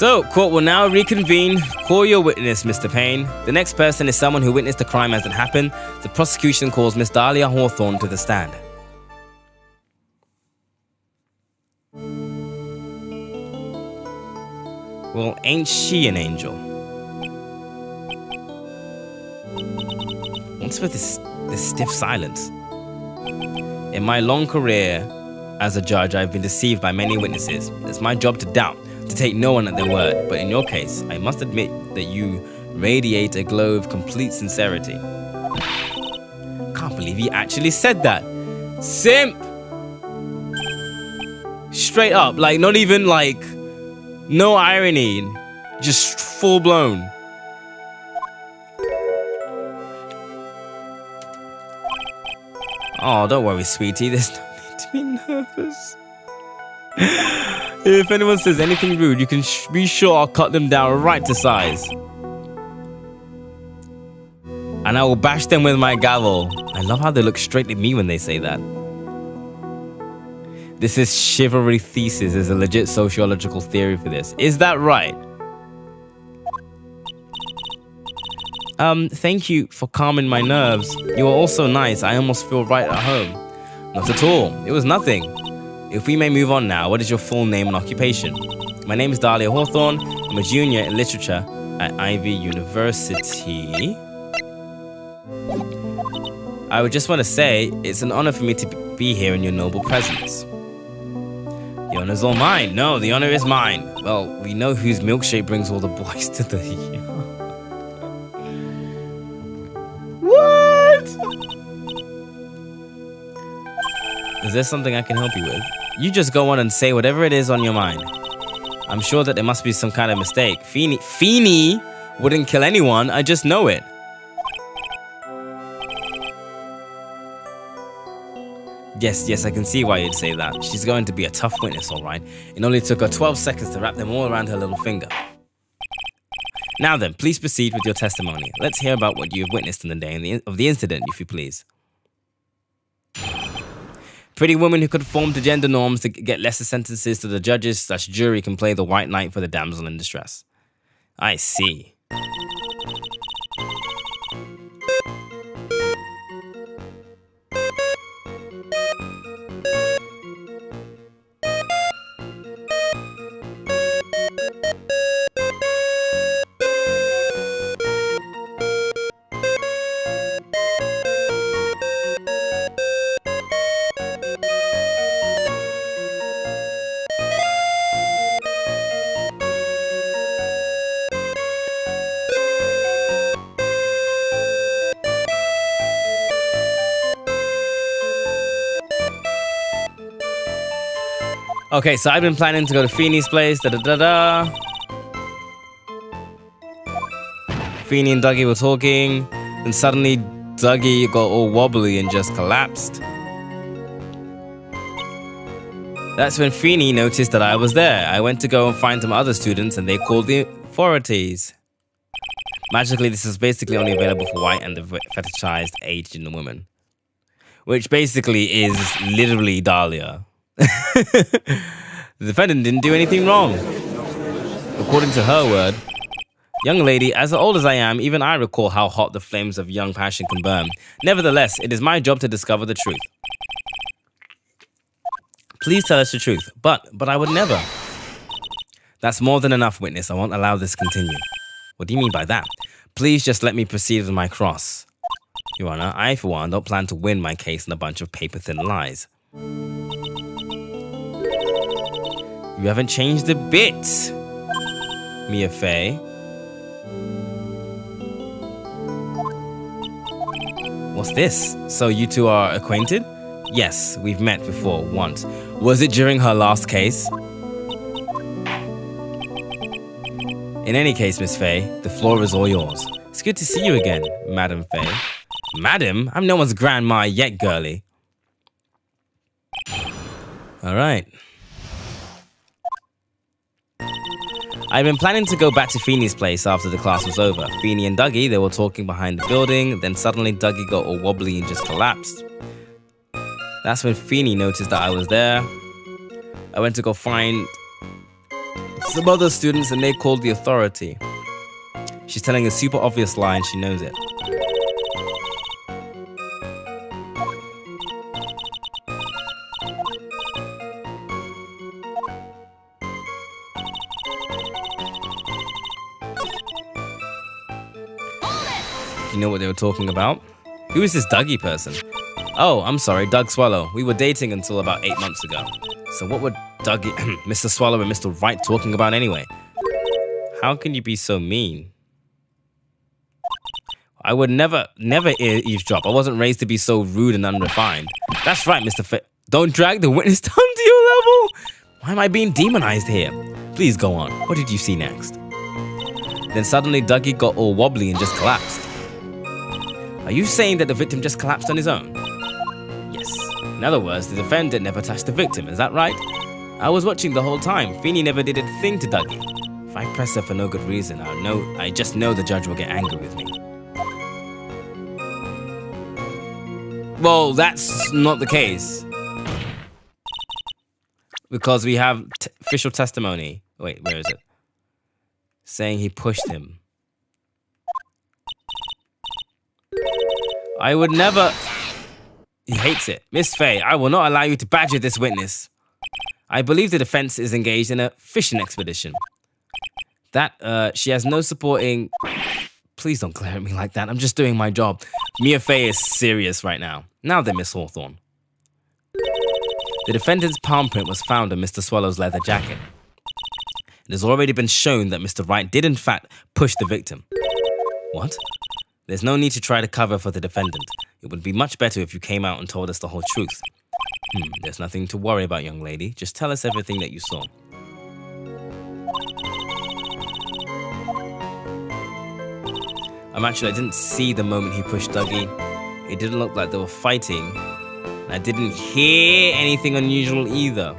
So, court will now reconvene. Call your witness, Mr. Payne. The next person is someone who witnessed the crime as it happened. The prosecution calls Miss Dahlia Hawthorne to the stand. Well, ain't she an angel? What's with this stiff silence? In my long career as a judge, I've been deceived by many witnesses. It's my job to doubt, to take no one at their word. But in your case, I must admit that you radiate a glow of complete sincerity. Can't believe he actually said that. Simp! Straight up, like not even like, no irony, just full blown. Oh, don't worry, sweetie. There's no need to be nervous. If anyone says anything rude, you can be sure I'll cut them down right to size. And I will bash them with my gavel. I love how they look straight at me when they say that. This is chivalry thesis. There's a legit sociological theory for this. Is that right? Thank you for calming my nerves. You are also nice. I almost feel right at home. Not at all. It was nothing. If we may move on now, what is your full name and occupation? My name is Dahlia Hawthorne. I'm a junior in literature at Ivy University. I would just want to say, it's an honor for me to be here in your noble presence. The honor's all mine. No, the honor is mine. Well, we know whose milkshake brings all the boys to the... What? Is there something I can help you with? You just go on and say whatever it is on your mind. I'm sure that there must be some kind of mistake. Feeny wouldn't kill anyone. I just know it. Yes, I can see why you'd say that. She's going to be a tough witness, all right. It only took her 12 seconds to wrap them all around her little finger. Now then, please proceed with your testimony. Let's hear about what you have witnessed in the day of the incident, if you please. Pretty woman who conform to gender norms to get lesser sentences to the judges/jury can play the white knight for the damsel in distress. I see. Okay, so I've been planning to go to Feeney's place, Feeny and Dougie were talking, and suddenly Dougie got all wobbly and just collapsed. That's when Feeny noticed that I was there. I went to go and find some other students, and they called the authorities. Magically, this is basically only available for white and the fetishized aged in the woman. Which basically is literally Dahlia. The defendant didn't do anything wrong. According to her word, young lady, as old as I am, even I recall how hot the flames of young passion can burn. Nevertheless, it is my job to discover the truth. Please tell us the truth. But I would never. That's more than enough, witness. I won't allow this to continue. What do you mean by that? Please just let me proceed with my cross. Your Honor, I, for one, don't plan to win my case in a bunch of paper-thin lies. You haven't changed a bit, Mia Fey. What's this? So you two are acquainted? Yes, we've met before, once. Was it during her last case? In any case, Miss Fey, the floor is all yours. It's good to see you again, Madam Fey. Madam? I'm no one's grandma yet, girlie. All right. I've been planning to go back to Feeney's place after the class was over. Feeny and Dougie, they were talking behind the building. Then suddenly Dougie got all wobbly and just collapsed. That's when Feeny noticed that I was there. I went to go find some other students and they called the authority. She's telling a super obvious lie and she knows it. You know what they were talking about? Who is this Dougie person? Oh, I'm sorry, Doug Swallow. We were dating until about 8 months ago. So what were Dougie, Mr. Swallow and Mr. Wright talking about anyway? How can you be so mean? I would never eavesdrop. I wasn't raised to be so rude and unrefined. That's right, Mr. Don't drag the witness down to your level. Why am I being demonized here? Please go on. What did you see next? Then suddenly Dougie got all wobbly and just collapsed. Are you saying that the victim just collapsed on his own? Yes. In other words, the defendant never touched the victim, is that right? I was watching the whole time. Feeney never did a thing to Dougie. If I press her for no good reason, I just know the judge will get angry with me. Well, that's not the case. Because we have official testimony. Wait, where is it? Saying he pushed him. I would never... He hates it. Miss Faye, I will not allow you to badger this witness. I believe the defense is engaged in a fishing expedition. That, she has no supporting... Please don't glare at me like that. I'm just doing my job. Mia Faye is serious right now. Now then, Miss Hawthorne. The defendant's palm print was found on Mr. Swallow's leather jacket. It has already been shown that Mr. Wright did in fact push the victim. What? There's no need to try to cover for the defendant. It would be much better if you came out and told us the whole truth. There's nothing to worry about, young lady. Just tell us everything that you saw. I didn't see the moment he pushed Dougie. It didn't look like they were fighting. And I didn't hear anything unusual either.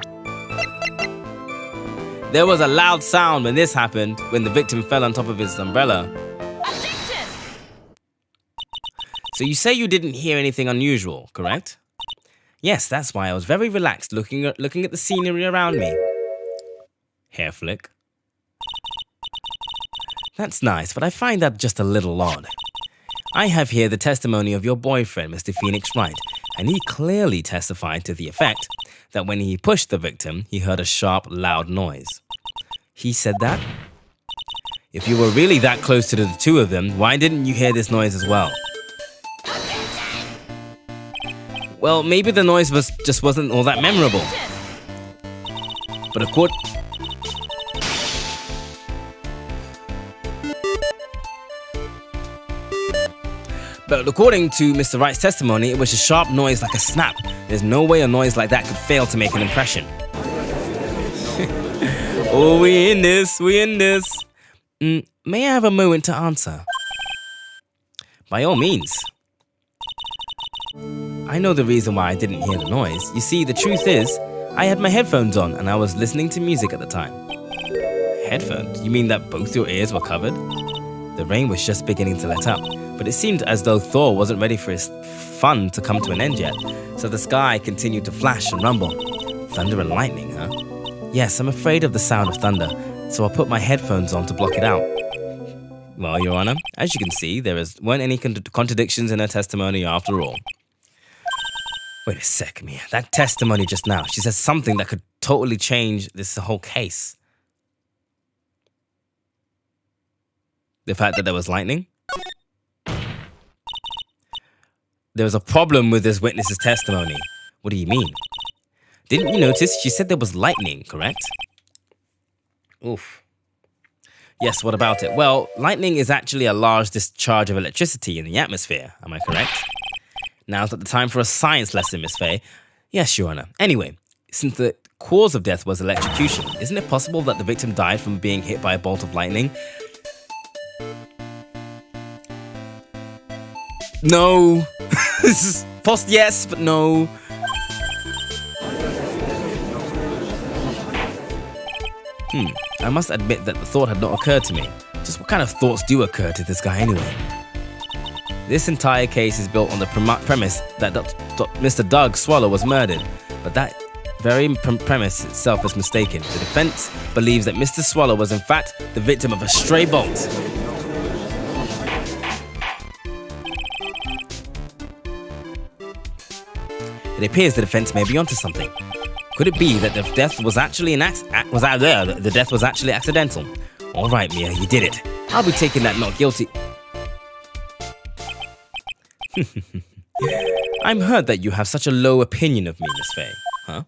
There was a loud sound when this happened, when the victim fell on top of his umbrella. Objection! So you say you didn't hear anything unusual, correct? Yes, that's why I was very relaxed looking at the scenery around me. Hair flick. That's nice, but I find that just a little odd. I have here the testimony of your boyfriend, Mr. Phoenix Wright, and he clearly testified to the effect that when he pushed the victim, he heard a sharp, loud noise. He said that? If you were really that close to the two of them, why didn't you hear this noise as well? Well, maybe the noise wasn't all that memorable. But according to Mr. Wright's testimony, it was a sharp noise like a snap. There's no way a noise like that could fail to make an impression. Oh, we in this. May I have a moment to answer? By all means. I know the reason why I didn't hear the noise. You see, the truth is, I had my headphones on and I was listening to music at the time. Headphones? You mean that both your ears were covered? The rain was just beginning to let up, but it seemed as though Thor wasn't ready for his fun to come to an end yet, so the sky continued to flash and rumble. Thunder and lightning, huh? Yes, I'm afraid of the sound of thunder, so I put my headphones on to block it out. Well, Your Honor, as you can see, there weren't any contradictions in her testimony after all. Wait a sec, Mia. That testimony just now, she says something that could totally change this whole case. The fact that there was lightning? There was a problem with this witness's testimony. What do you mean? Didn't you notice she said there was lightning, correct? Oof. Yes, what about it? Well, lightning is actually a large discharge of electricity in the atmosphere. Am I correct? Now's not the time for a science lesson, Miss Faye. Yes, Your Honor. Anyway, since the cause of death was electrocution, isn't it possible that the victim died from being hit by a bolt of lightning? No. Post yes, but no. I must admit that the thought had not occurred to me. Just what kind of thoughts do occur to this guy anyway? This entire case is built on the premise that Mr. Doug Swallow was murdered, but that very premise itself is mistaken. The defense believes that Mr. Swallow was in fact the victim of a stray bolt. It appears the defense may be onto something. Could it be that the death was actually the death was actually accidental? All right, Mia, you did it. I'll be taking that not guilty. I'm heard that you have such a low opinion of me, Miss Faye. Huh?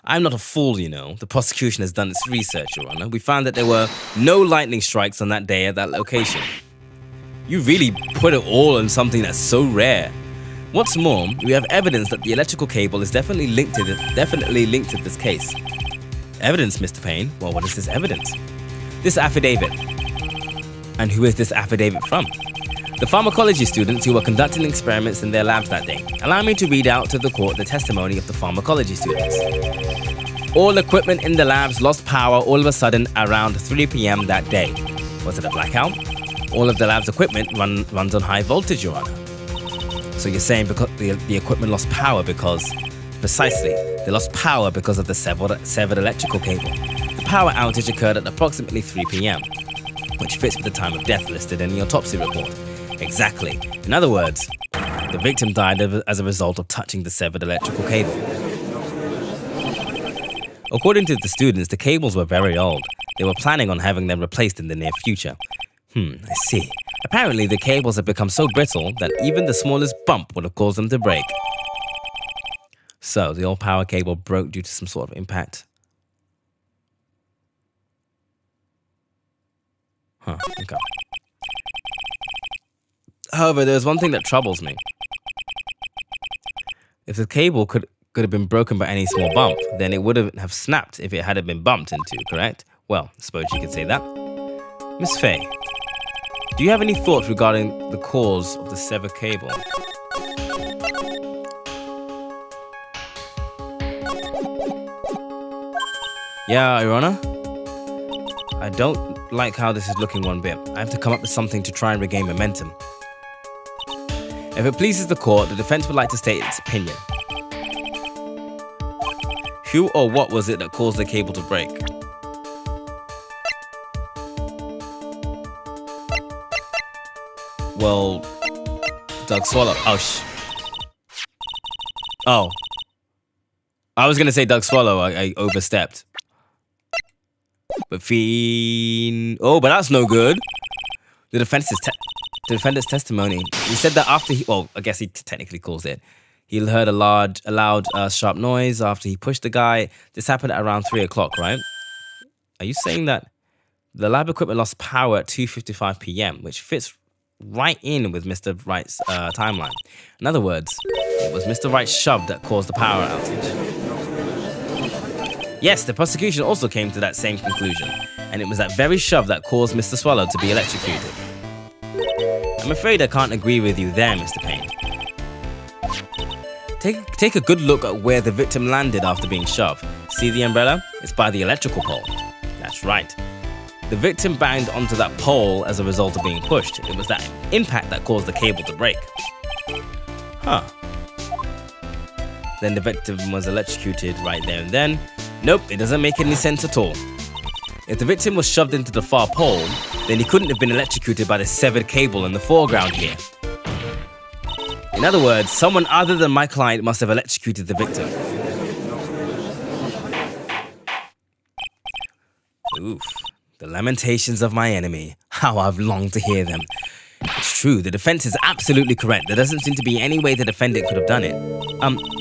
I'm not a fool, you know. The prosecution has done its research, Your Honor. We found that there were no lightning strikes on that day at that location. You really put it all on something that's so rare. What's more, we have evidence that the electrical cable is definitely linked to this case. Evidence, Mr. Payne? Well, what is this evidence? This affidavit. And who is this affidavit from? The pharmacology students who were conducting experiments in their labs that day. Allow me to read out to the court the testimony of the pharmacology students. All equipment in the labs lost power all of a sudden around 3 p.m. that day. Was it a blackout? All of the lab's equipment runs on high voltage, Your Honor. So you're saying because the equipment lost power because... Precisely, they lost power because of the severed electrical cable. The power outage occurred at approximately 3 p.m., which fits with the time of death listed in the autopsy report. Exactly. In other words, the victim died as a result of touching the severed electrical cable. According to the students, the cables were very old. They were planning on having them replaced in the near future. I see. Apparently, the cables have become so brittle that even the smallest bump would have caused them to break. So, the old power cable broke due to some sort of impact. Okay. However, there's one thing that troubles me. If the cable could have been broken by any small bump, then it wouldn't have snapped if it hadn't been bumped into, correct? Well, I suppose you could say that. Miss Faye, do you have any thoughts regarding the cause of the severed cable? Yeah, Your Honor? I don't like how this is looking one bit. I have to come up with something to try and regain momentum. If it pleases the court, the defense would like to state its opinion. Who or what was it that caused the cable to break? Well, Doug Swallow. Oh. I was going to say Doug Swallow. I overstepped. But but that's no good. The defendant's testimony. He said that after I guess he technically calls it. He heard a loud, sharp noise after he pushed the guy. This happened at around 3 o'clock, right? Are you saying that the lab equipment lost power at 2:55 p.m., which fits right in with Mr. Wright's timeline? In other words, it was Mr. Wright's shove that caused the power outage. Yes, the prosecution also came to that same conclusion, and it was that very shove that caused Mr. Swallow to be electrocuted. I'm afraid I can't agree with you there, Mr. Payne. Take a good look at where the victim landed after being shoved. See the umbrella? It's by the electrical pole. That's right. The victim banged onto that pole as a result of being pushed. It was that impact that caused the cable to break. Then the victim was electrocuted right there and then. Nope, it doesn't make any sense at all. If the victim was shoved into the far pole, then he couldn't have been electrocuted by the severed cable in the foreground here. In other words, someone other than my client must have electrocuted the victim. Oof. The lamentations of my enemy. How I've longed to hear them. It's true, the defense is absolutely correct. There doesn't seem to be any way the defendant could have done it.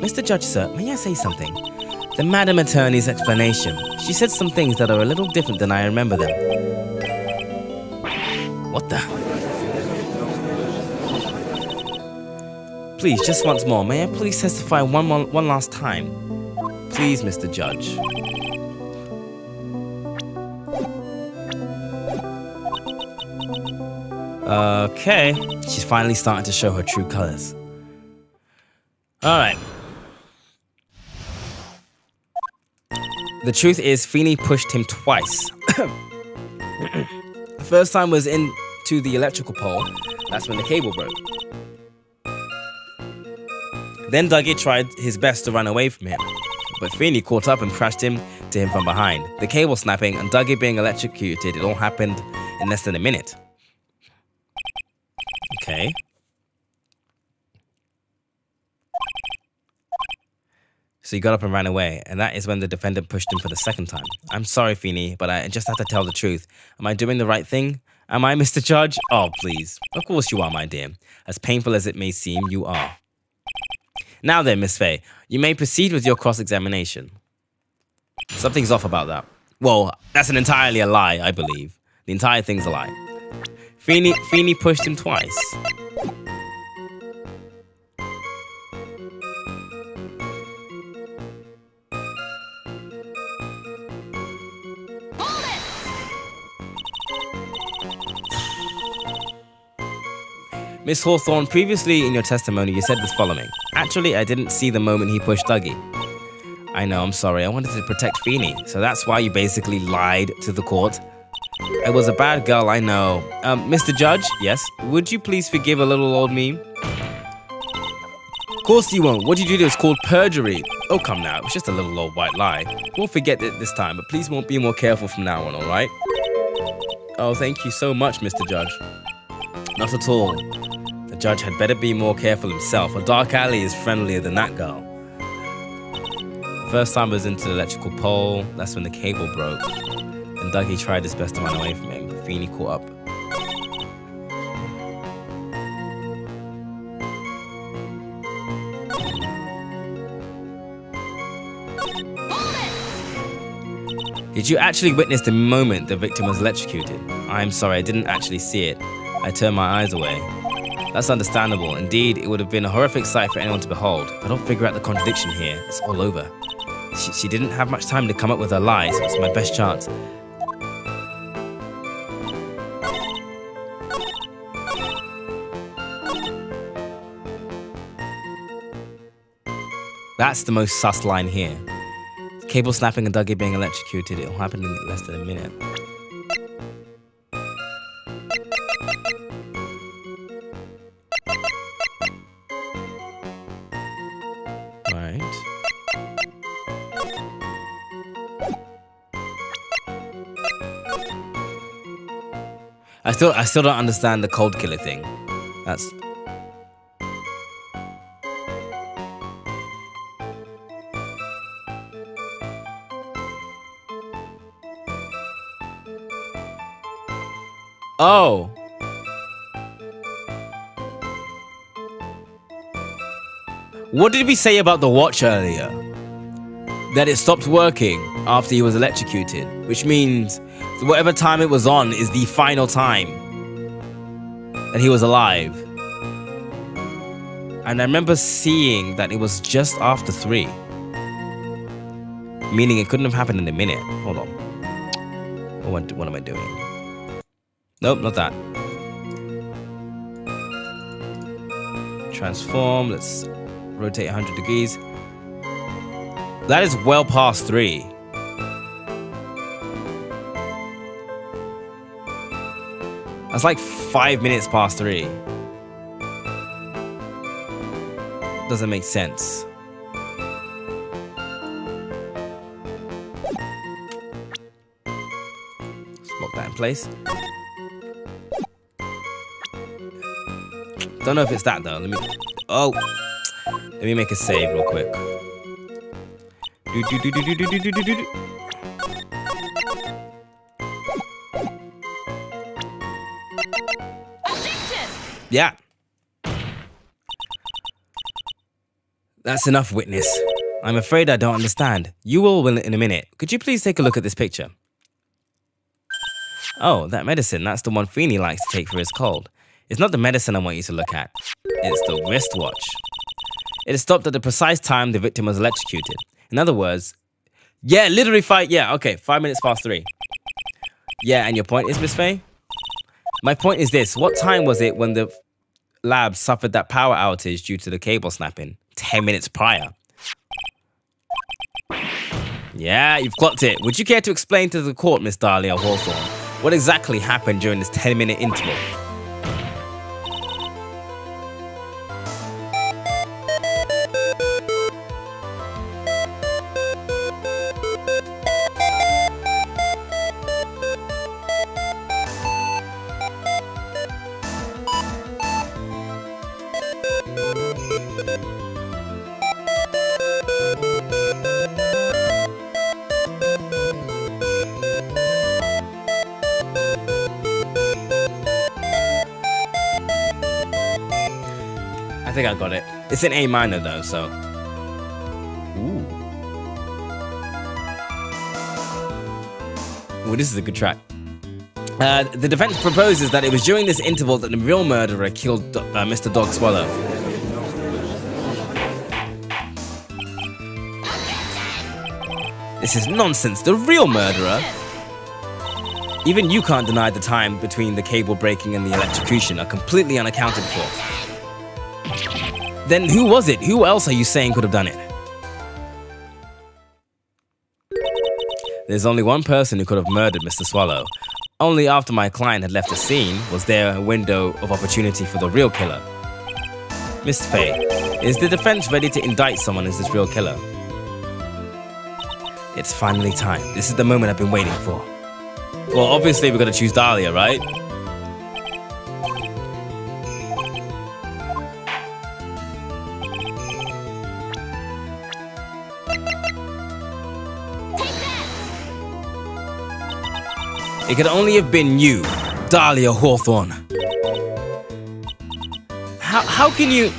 Mr. Judge, sir, may I say something? The Madam Attorney's explanation. She said some things that are a little different than I remember them. What the? Please, just once more, may I please testify one last time? Please, Mr. Judge. Okay, she's finally starting to show her true colors. All right. The truth is, Feeney pushed him twice. The first time was into the electrical pole. That's when the cable broke. Then Dougie tried his best to run away from him. But Feeney caught up and crashed him from behind. The cable snapping and Dougie being electrocuted, it all happened in less than a minute. Okay. So he got up and ran away, and that is when the defendant pushed him for the second time. I'm sorry, Feeney, but I just have to tell the truth. Am I doing the right thing? Am I, Mr. Judge? Oh, please. Of course you are, my dear. As painful as it may seem, you are. Now then, Miss Faye, you may proceed with your cross-examination. Something's off about that. Well, that's entirely a lie, I believe. The entire thing's a lie. Feeney pushed him twice. Miss Hawthorne, previously in your testimony, you said the following. Actually, I didn't see the moment he pushed Dougie. I know, I'm sorry. I wanted to protect Feeney, so that's why you basically lied to the court. I was a bad girl, I know. Mr. Judge, yes, would you please forgive a little old me? Of course you won't. What did you do is called perjury. Oh, come now. It was just a little old white lie. We'll forget it this time, but please be more careful from now on, all right? Oh, thank you so much, Mr. Judge. Not at all. The judge had better be more careful himself. A dark alley is friendlier than that girl. First time I was into the electrical pole. That's when the cable broke. And Dougie tried his best to run away from him, but Feeney caught up. Did you actually witness the moment the victim was electrocuted? I'm sorry, I didn't actually see it. I turned my eyes away. That's understandable. Indeed, it would have been a horrific sight for anyone to behold. If I don't figure out the contradiction here, it's all over. She didn't have much time to come up with her lies, so it's my best chance. That's the most sus line here. Cable snapping and Dougie being electrocuted. It'll happen in less than a minute. Right. I still don't understand the cold killer thing. That's... Oh. What did we say about the watch earlier? That it stopped working after he was electrocuted, which means whatever time it was on is the final time that he was alive. And I remember seeing that it was just after 3. Meaning it couldn't have happened in a minute. Hold on. What am I doing? Nope, not that. Transform. Let's rotate 100 degrees. That is well past 3. That's like 5 minutes past 3. Doesn't make sense. Let's lock that in place. Don't know if it's that though. Let me make a save real quick. Yeah. That's enough, witness. I'm afraid I don't understand. You will in a minute. Could you please take a look at this picture? Oh, that medicine. That's the one Feeney likes to take for his cold. It's not the medicine I want you to look at. It's the wristwatch. It is stopped at the precise time the victim was electrocuted. In other words, yeah, literally 5 minutes past 3. Yeah, and your point is, Miss Faye? My point is this. What time was it when the lab suffered that power outage due to the cable snapping? 10 minutes prior. Yeah, you've clocked it. Would you care to explain to the court, Miss Dahlia Hawthorne, what exactly happened during this 10-minute interval? think I got it. It's in A minor though, so. Ooh. Ooh, this is a good track. The defense proposes that it was during this interval that the real murderer killed Mr. Dog Swallow. This is nonsense. The real murderer? Even you can't deny the time between the cable breaking and the electrocution are completely unaccounted for. Then who was it? Who else are you saying could have done it? There's only one person who could have murdered Mr. Swallow. Only after my client had left the scene was there a window of opportunity for the real killer. Miss Faye, is the defense ready to indict someone as this real killer? It's finally time. This is the moment I've been waiting for. Well, obviously we're gonna choose Dahlia, right? It could only have been you, Dahlia Hawthorne. How can you...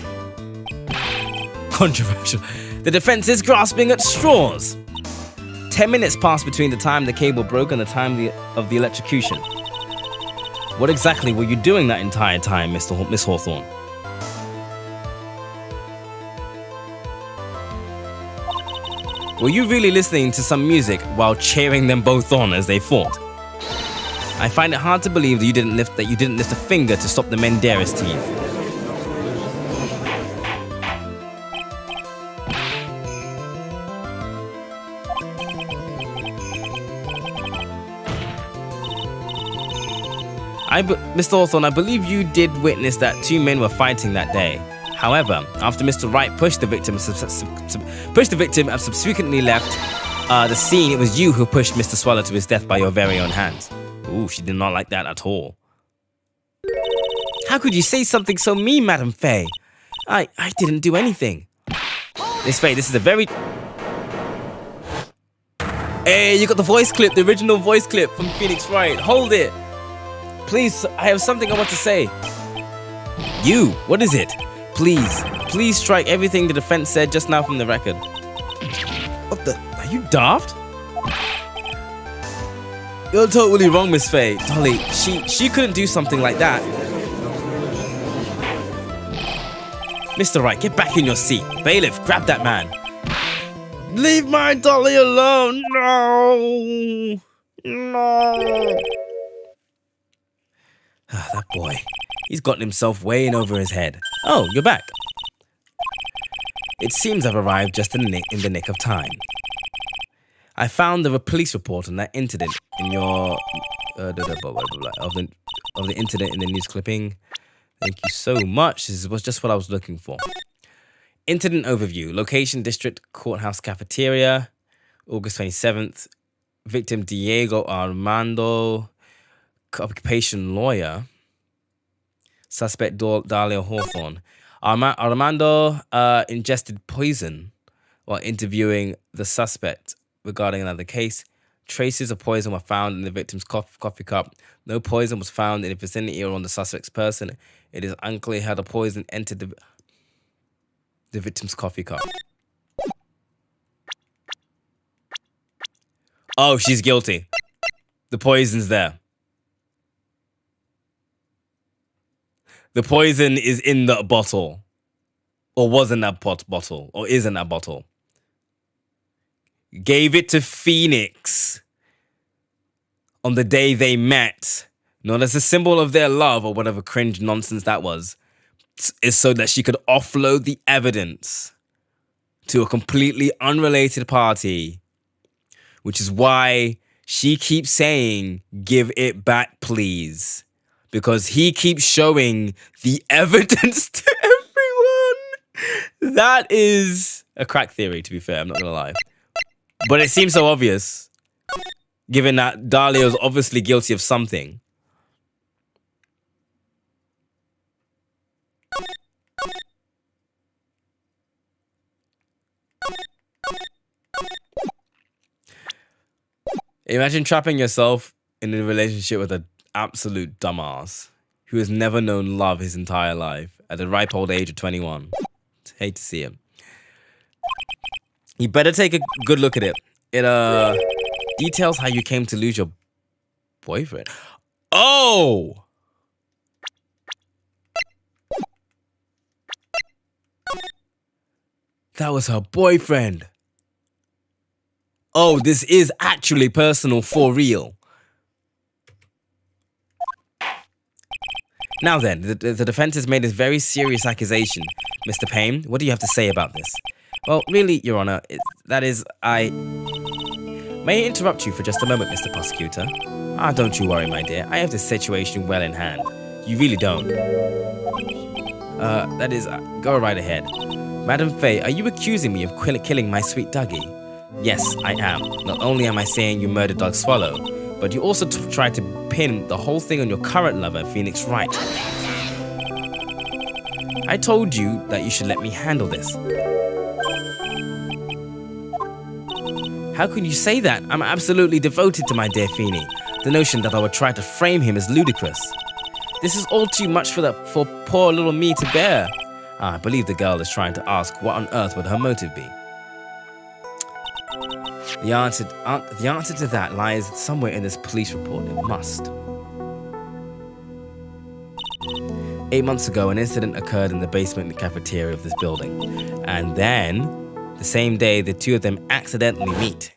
Controversial. The defense is grasping at straws. 10 minutes passed between the time the cable broke and the time of the electrocution. What exactly were you doing that entire time, Miss Hawthorne? Were you really listening to some music while cheering them both on as they fought? I find it hard to believe that you didn't lift a finger to stop the Menderes team. Mr. Hawthorne, I believe you did witness that two men were fighting that day. However, after Mr. Wright pushed the victim and subsequently left the scene, it was you who pushed Mr. Swallow to his death by your very own hands. Ooh, she did not like that at all. How could you say something so mean, Madam Faye? I didn't do anything. Miss Faye, this is a very... Hey, you got the voice clip, the original voice clip from Phoenix Wright. Hold it. Please, I have something I want to say. You, what is it? Please strike everything the defense said just now from the record. What the? Are you daft? You're totally wrong, Miss Faye. Dolly, she couldn't do something like that. Mr. Wright, get back in your seat. Bailiff, grab that man. Leave my Dolly alone. No. That boy. He's gotten himself way in over his head. Oh, you're back. It seems I've arrived just in the nick of time. I found the police report on that incident in your of the incident in the news clipping. Thank you so much. This was just what I was looking for. Incident overview. Location: District Courthouse Cafeteria, August 27th. Victim: Diego Armando. Occupation: lawyer. Suspect: Dahlia Hawthorne. Armando ingested poison while interviewing the suspect regarding another case. Traces of poison were found in the victim's coffee cup. No poison was found in the vicinity or on the suspect's person. It is unclear how the poison entered the victim's coffee cup. Oh, she's guilty. The poison's there. The poison is in that bottle. Or was in that bottle. Or is in that bottle. Gave it to Phoenix on the day they met. Not as a symbol of their love or whatever cringe nonsense that was. Is so that she could offload the evidence to a completely unrelated party. Which is why she keeps saying, give it back, please. Because he keeps showing the evidence to everyone. That is a crack theory, to be fair. I'm not going to lie. But it seems so obvious. Given that Dahlia is obviously guilty of something. Imagine trapping yourself in a relationship with an absolute dumbass who has never known love his entire life at the ripe old age of 21. Hate to see him. You better take a good look at it. It details how you came to lose your boyfriend. Oh! That was her boyfriend. Oh, this is actually personal for real. Now then, the defense has made a very serious accusation. Mr. Payne, what do you have to say about this? Well, really, Your Honor, May I interrupt you for just a moment, Mr. Prosecutor? Ah, don't you worry, my dear. I have this situation well in hand. You really don't. Go right ahead. Madam Faye, are you accusing me of killing my sweet Dougie? Yes, I am. Not only am I saying you murdered Doug Swallow, but you also tried to pin the whole thing on your current lover, Phoenix Wright. I told you that you should let me handle this. How can you say that? I'm absolutely devoted to my dear Feeny. The notion that I would try to frame him is ludicrous. This is all too much for poor little me to bear. I believe the girl is trying to ask what on earth would her motive be. The answer to that lies somewhere in this police report. It must. 8 months ago, an incident occurred in the basement cafeteria of this building. And then, the same day, the two of them accidentally meet.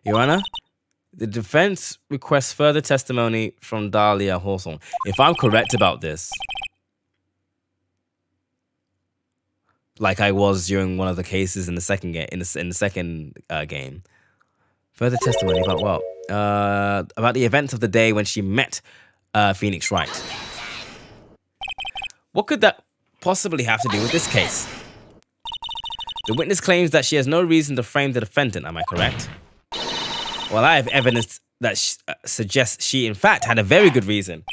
Your Honor, the defense requests further testimony from Dahlia Hawthorne. If I'm correct about this, like I was during one of the cases in the second game, further testimony about what? About the events of the day when she met Phoenix Wright. What could that possibly have to do with this case? The witness claims that she has no reason to frame the defendant. Am I correct? Well, I have evidence that suggests she, in fact, had a very good reason.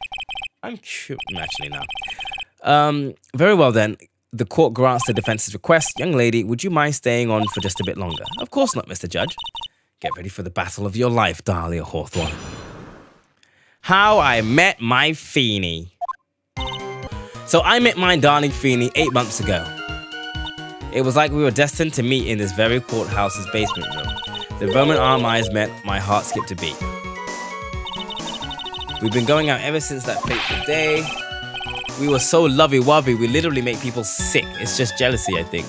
I'm cute, actually, now. Very well, then. The court grants the defense's request. Young lady, would you mind staying on for just a bit longer? Of course not, Mr. Judge. Get ready for the battle of your life, Dahlia Hawthorne. How I met my Feeny. So I met my darling Feeny 8 months ago. It was like we were destined to meet in this very courthouse's basement room. The moment our minds met, my heart skipped a beat. We've been going out ever since that fateful day. We were so lovey-wovey, we literally make people sick. It's just jealousy, I think.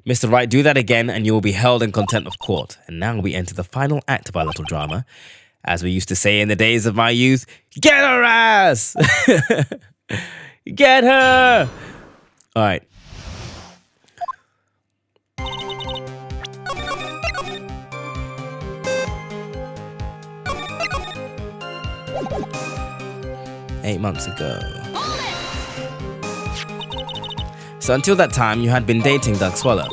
Mr. Wright, do that again and you will be held in contempt of court. And now we enter the final act of our little drama. As we used to say in the days of my youth, get her ass! Get her! All right. Eight months ago. So until that time, you had been dating Doug Swallow.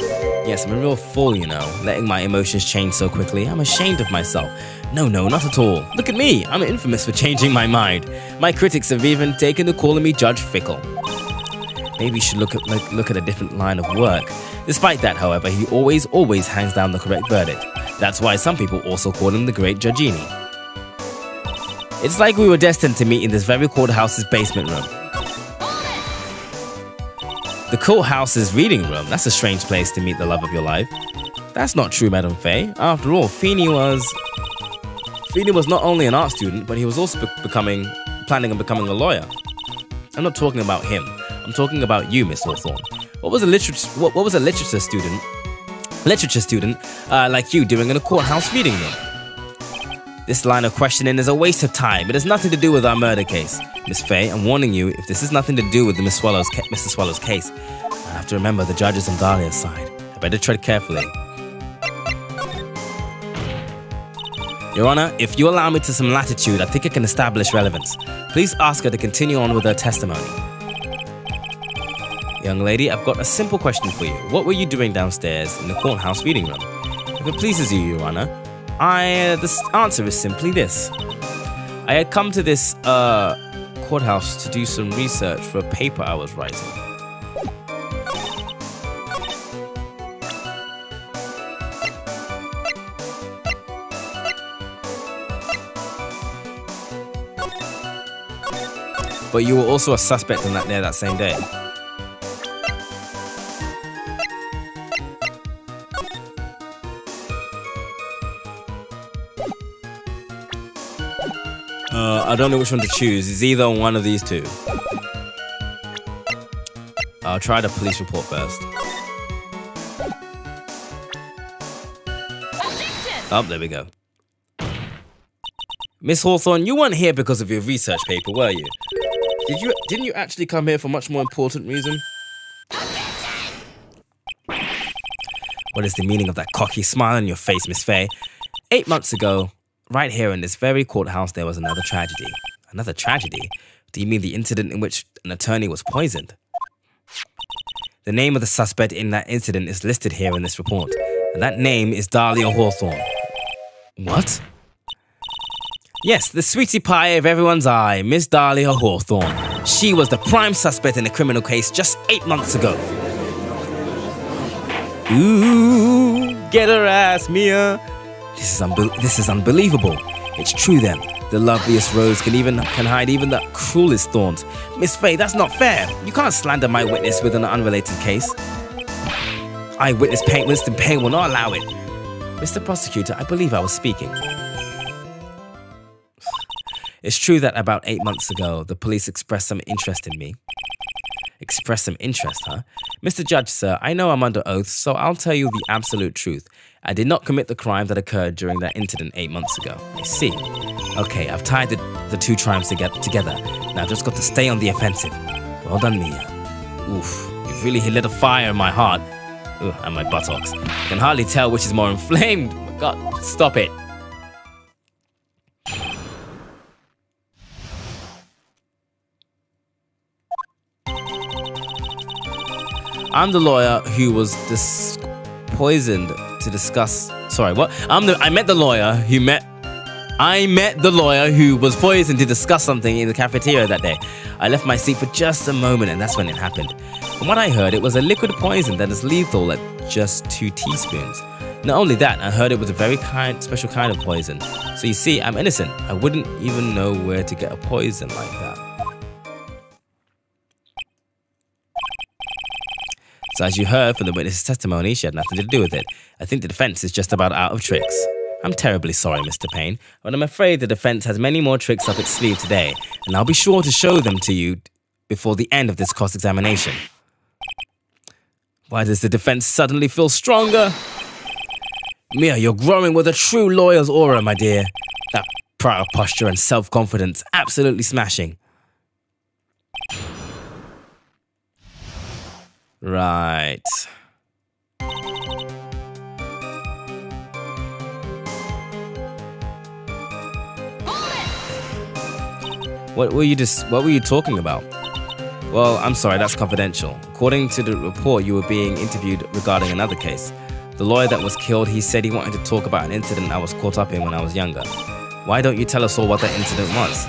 Yes, I'm a real fool, you know, letting my emotions change so quickly. I'm ashamed of myself. No, not at all. Look at me. I'm infamous for changing my mind. My critics have even taken to calling me Judge Fickle. Maybe you should look at a different line of work. Despite that, however, he always hands down the correct verdict. That's why some people also call him the Great Judgini. It's like we were destined to meet in this very courthouse's basement room. The courthouse's reading room? That's a strange place to meet the love of your life. That's not true, Madam Faye. After all, Feeny was not only an art student, but he was also planning on becoming a lawyer. I'm not talking about him. I'm talking about you, Miss Hawthorne. What was a literature student like you doing in a courthouse reading room? This line of questioning is a waste of time. It has nothing to do with our murder case. Miss Faye, I'm warning you, if this has nothing to do with Mr. Swallow's case, I have to remember the judge is on Dahlia's side. I better tread carefully. Your Honor, if you allow me to some latitude, I think I can establish relevance. Please ask her to continue on with her testimony. Young lady, I've got a simple question for you. What were you doing downstairs in the courthouse reading room? If it pleases you, Your Honor, the answer is simply this. I had come to this courthouse to do some research for a paper I was writing. But you were also a suspect in that same day. I don't know which one to choose. It's either one of these two. I'll try the police report first. Oh, there we go. Miss Hawthorne, you weren't here because of your research paper, were you? Didn't you actually come here for a much more important reason? What is the meaning of that cocky smile on your face, Miss Faye? 8 months ago, right here in this very courthouse, there was another tragedy. Another tragedy? Do you mean the incident in which an attorney was poisoned? The name of the suspect in that incident is listed here in this report, and that name is Dahlia Hawthorne. What? Yes, the sweetie pie of everyone's eye, Miss Dahlia Hawthorne. She was the prime suspect in a criminal case just 8 months ago. Ooh, get her ass, Mia. This is unbelievable. It's true then. The loveliest rose can hide even the cruelest thorns. Miss Faye, that's not fair. You can't slander my witness with an unrelated case. Eyewitness Winston Payne will not allow it. Mr. Prosecutor, I believe I was speaking. It's true that about 8 months ago, the police expressed some interest in me. Expressed some interest, huh? Mr. Judge, sir, I know I'm under oath, so I'll tell you the absolute truth. I did not commit the crime that occurred during that incident 8 months ago. I see. Okay, I've tied the two crimes together. Now I've just got to stay on the offensive. Well done, Mia. Oof, you've really lit a fire in my heart. Ugh, and my buttocks. I can hardly tell which is more inflamed. God, stop it. I'm the lawyer who was poisoned to discuss. Sorry, what? I met the lawyer who was poisoned to discuss something in the cafeteria that day. I left my seat for just a moment, and that's when it happened. From what I heard, it was a liquid poison that is lethal at just 2 teaspoons. Not only that, I heard it was a very special kind of poison. So you see, I'm innocent. I wouldn't even know where to get a poison like that. So as you heard from the witness's testimony, she had nothing to do with it. I think the defense is just about out of tricks. I'm terribly sorry, Mr. Payne, but I'm afraid the defense has many more tricks up its sleeve today, and I'll be sure to show them to you before the end of this cross-examination. Why does the defense suddenly feel stronger? Mia, you're growing with a true lawyer's aura, my dear. That proud posture and self-confidence, absolutely smashing. Right. What were you talking about? Well, I'm sorry, that's confidential. According to the report, you were being interviewed regarding another case. The lawyer that was killed, he said he wanted to talk about an incident I was caught up in when I was younger. Why don't you tell us all what that incident was?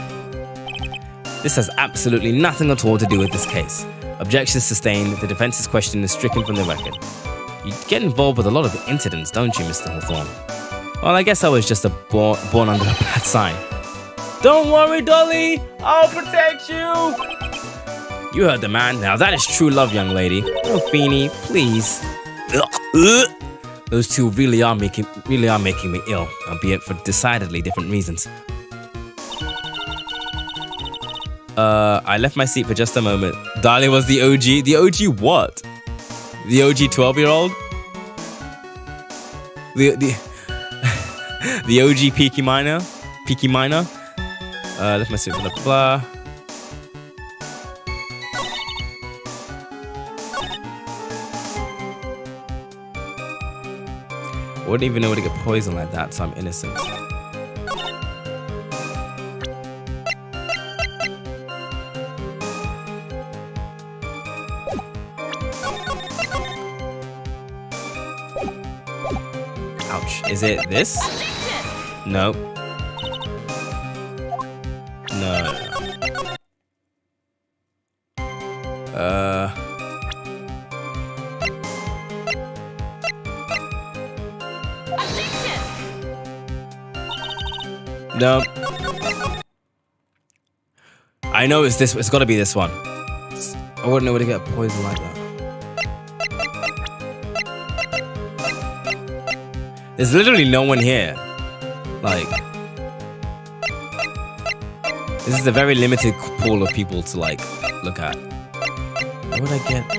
This has absolutely nothing at all to do with this case. Objections sustained. The defense's question is stricken from the record. You get involved with a lot of incidents, don't you, Mr. Hawthorne? Well, I guess I was just born under a bad sign. Don't worry, Dolly. I'll protect you. You heard the man. Now that is true love, young lady. Oh, Feeny, please. Those two really are making me ill, albeit for decidedly different reasons. I left my seat for just a moment. Dahlia was the OG. The OG what? The OG 12-year-old? The OG Peaky Minor? Left my seat for the blah. I wouldn't even know where to get poisoned like that, so I'm innocent. Ouch. Is it this? No. No. No. I know it's this. It's got to be this one. I wouldn't know where to get poison like that. There's literally no one here. Like, this is a very limited pool of people to like look at. What would I get?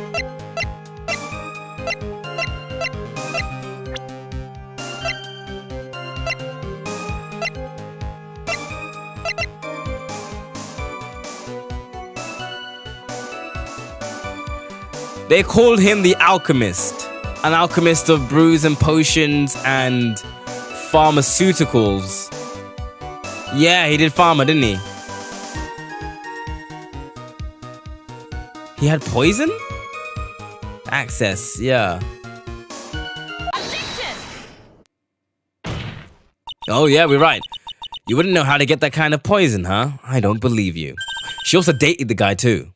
They called him the alchemist. An alchemist of brews and potions and pharmaceuticals. Yeah, he did pharma, didn't he? He had poison? Access, yeah. Objection! Oh yeah, we're right. You wouldn't know how to get that kind of poison, huh? I don't believe you. She also dated the guy too.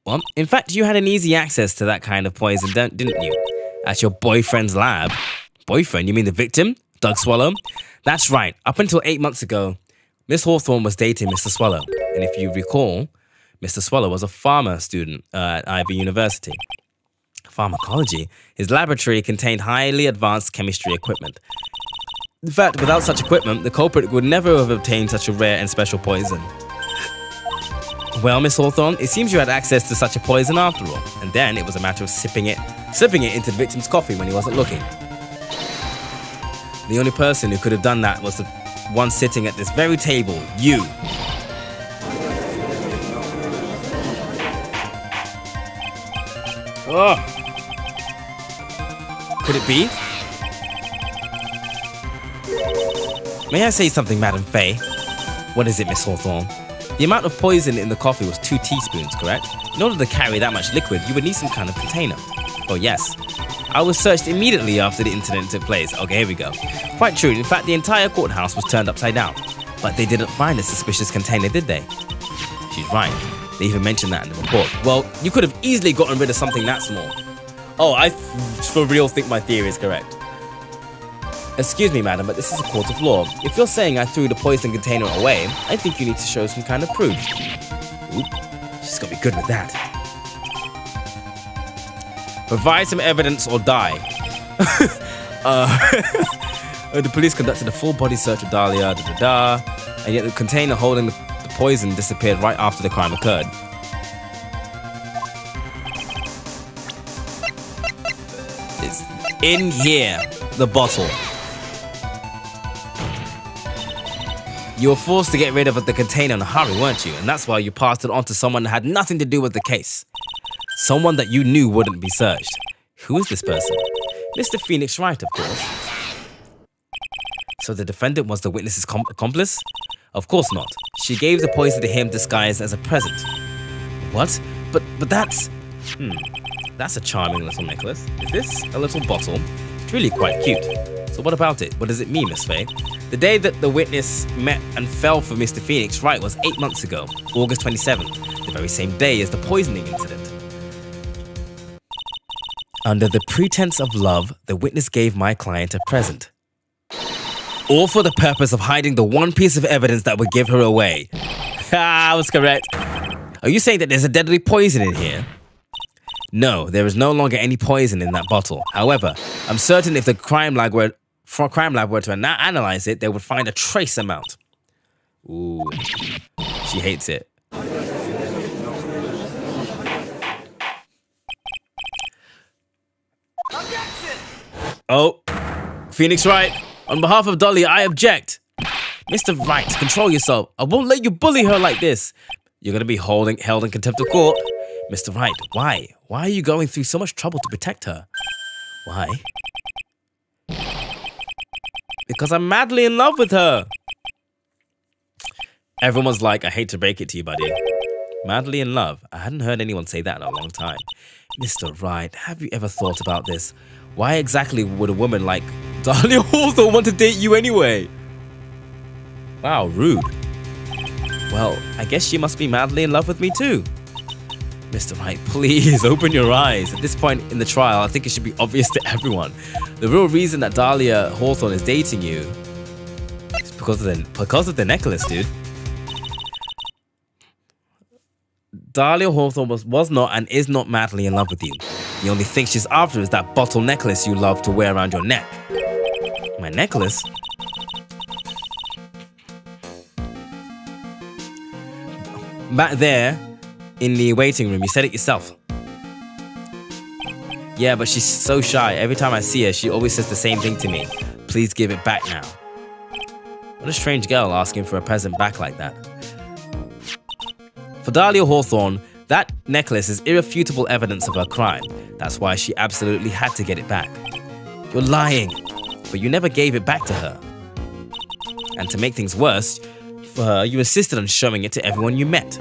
Well, in fact, you had an easy access to that kind of poison, didn't you? At your boyfriend's lab. Boyfriend? You mean the victim? Doug Swallow? That's right. Up until 8 months ago, Miss Hawthorne was dating Mr. Swallow. And if you recall, Mr. Swallow was a pharma student at Ivy University. Pharmacology? His laboratory contained highly advanced chemistry equipment. In fact, without such equipment, the culprit would never have obtained such a rare and special poison. Well, Miss Hawthorne, it seems you had access to such a poison after all, and then it was a matter of sipping it into the victim's coffee when he wasn't looking. The only person who could have done that was the one sitting at this very table, you. Oh. Could it be? May I say something, Madam Faye? What is it, Miss Hawthorne? The amount of poison in the coffee was 2 teaspoons, correct? In order to carry that much liquid, you would need some kind of container. Oh yes. I was searched immediately after the incident took place. Okay, here we go. Quite true. In fact, the entire courthouse was turned upside down. But they didn't find a suspicious container, did they? She's right. They even mentioned that in the report. Well, you could have easily gotten rid of something that small. Oh, I for real think my theory is correct. Excuse me, madam, but this is a court of law. If you're saying I threw the poison container away, I think you need to show some kind of proof. Oop, she's gonna be good with that. Provide some evidence or die. The police conducted a full body search of Dahlia, and yet the container holding the poison disappeared right after the crime occurred. It's in here, the bottle. You were forced to get rid of the container in a hurry, weren't you? And that's why you passed it on to someone that had nothing to do with the case. Someone that you knew wouldn't be searched. Who is this person? Mr. Phoenix Wright, of course. So the defendant was the witness's accomplice? Of course not. She gave the poison to him disguised as a present. What? But that's... That's a charming little necklace. Is this a little bottle? It's really quite cute. So what about it? What does it mean, Miss Faye? The day that the witness met and fell for Mr. Phoenix Wright was 8 months ago, August 27th, the very same day as the poisoning incident. Under the pretense of love, the witness gave my client a present. All for the purpose of hiding the one piece of evidence that would give her away. I was correct. Are you saying that there's a deadly poison in here? No, there is no longer any poison in that bottle. However, I'm certain if the crime lab were to analyze it, they would find a trace amount. Ooh, she hates it. Objection! Oh, Phoenix Wright, on behalf of Dolly, I object. Mr. Wright, control yourself. I won't let you bully her like this. You're going to be held in contempt of court. Mr. Wright, why? Why are you going through so much trouble to protect her? Why? Because I'm madly in love with her. Everyone's like, I hate to break it to you, buddy. Madly in love. I hadn't heard anyone say that in a long time. Mr. Wright, have you ever thought about this? Why exactly would a woman like Dahlia Hawthorne want to date you anyway? Wow, rude. Well, I guess she must be madly in love with me too. Mr. Wright, please open your eyes. At this point in the trial, I think it should be obvious to everyone. The real reason that Dahlia Hawthorne is dating you is because of the necklace, dude. Dahlia Hawthorne was not and is not madly in love with you. The only thing she's after is that bottle necklace you love to wear around your neck. My necklace? Back there in the waiting room, you said it yourself. Yeah, but she's so shy. Every time I see her, she always says the same thing to me. Please give it back now. What a strange girl asking for a present back like that. For Dahlia Hawthorne, that necklace is irrefutable evidence of her crime. That's why she absolutely had to get it back. You're lying, but you never gave it back to her. And to make things worse, for her, you insisted on showing it to everyone you met.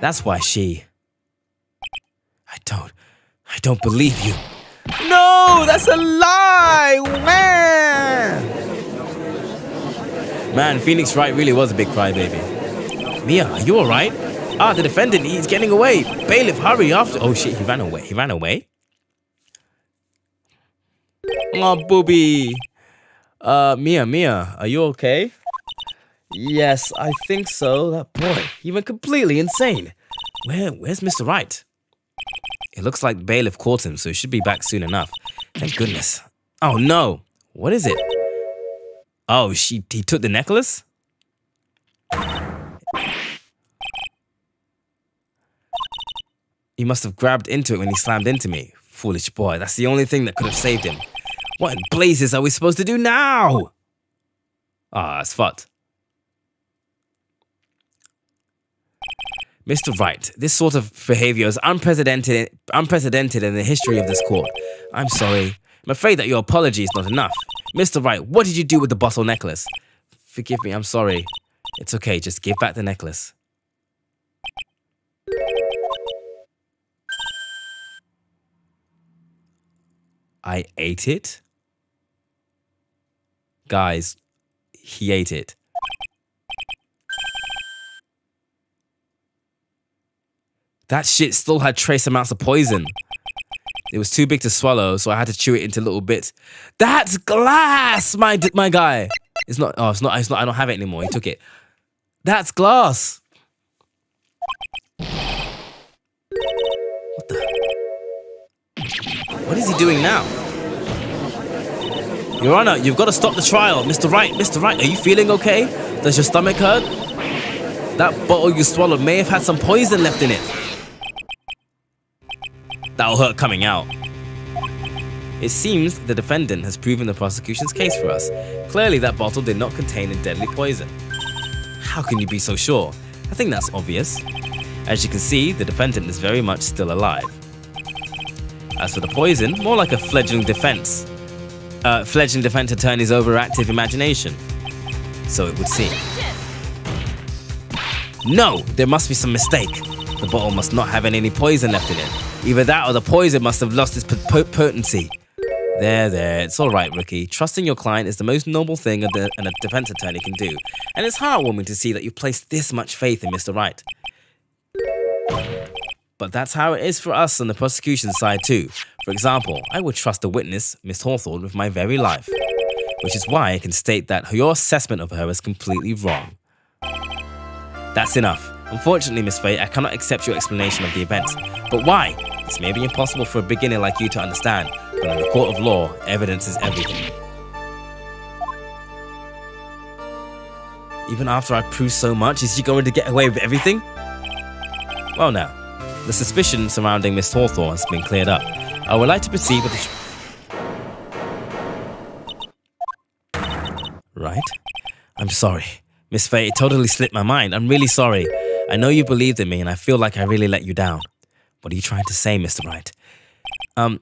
That's why she... I don't believe you. No, that's a lie, man! Man, Phoenix Wright really was a big crybaby. Mia, are you alright? Ah, the defendant, he's getting away. Bailiff, hurry after. Oh shit, he ran away. He ran away? Oh, booby. Mia, are you okay? Yes, I think so. That boy, he went completely insane. Where's Mr. Wright? It looks like Bailiff caught him, so he should be back soon enough. Thank goodness. Oh no, what is it? Oh, he took the necklace? He must have grabbed into it when he slammed into me. Foolish boy, that's the only thing that could have saved him. What in blazes are we supposed to do now? Ah, it's fucked. Mr. Wright, this sort of behavior is unprecedented in the history of this court. I'm sorry. I'm afraid that your apology is not enough. Mr. Wright, what did you do with the bottle necklace? Forgive me, I'm sorry. It's okay, just give back the necklace. I ate it? Guys, he ate it. That shit still had trace amounts of poison. It was too big to swallow, so I had to chew it into little bits. That's glass, my guy. It's not. It's not. I don't have it anymore. He took it. That's glass. What the? What is he doing now? Your Honor, you've got to stop the trial. Mr. Wright, are you feeling okay? Does your stomach hurt? That bottle you swallowed may have had some poison left in it. That'll hurt coming out. It seems the defendant has proven the prosecution's case for us. Clearly, that bottle did not contain a deadly poison. How can you be so sure? I think that's obvious. As you can see, the defendant is very much still alive. As for the poison, more like a fledgling defense attorney's overactive imagination. So it would seem. No, there must be some mistake. The bottle must not have any poison left in it. Either that or the poison must have lost its potency. There, it's all right, rookie. Trusting your client is the most noble thing a defense attorney can do. And it's heartwarming to see that you placed this much faith in Mr. Wright. But that's how it is for us on the prosecution side too. For example, I would trust a witness, Miss Hawthorne, with my very life. Which is why I can state that your assessment of her is completely wrong. That's enough. Unfortunately, Miss Faye, I cannot accept your explanation of the events. But why? This may be impossible for a beginner like you to understand, but in the court of law, evidence is everything. Even after I prove so much, is she going to get away with everything? Well now, the suspicion surrounding Miss Hawthorne has been cleared up. I would like to proceed with the... Right? I'm sorry. Miss Faye, it totally slipped my mind. I'm really sorry. I know you believed in me and I feel like I really let you down. What are you trying to say, Mr. Wright?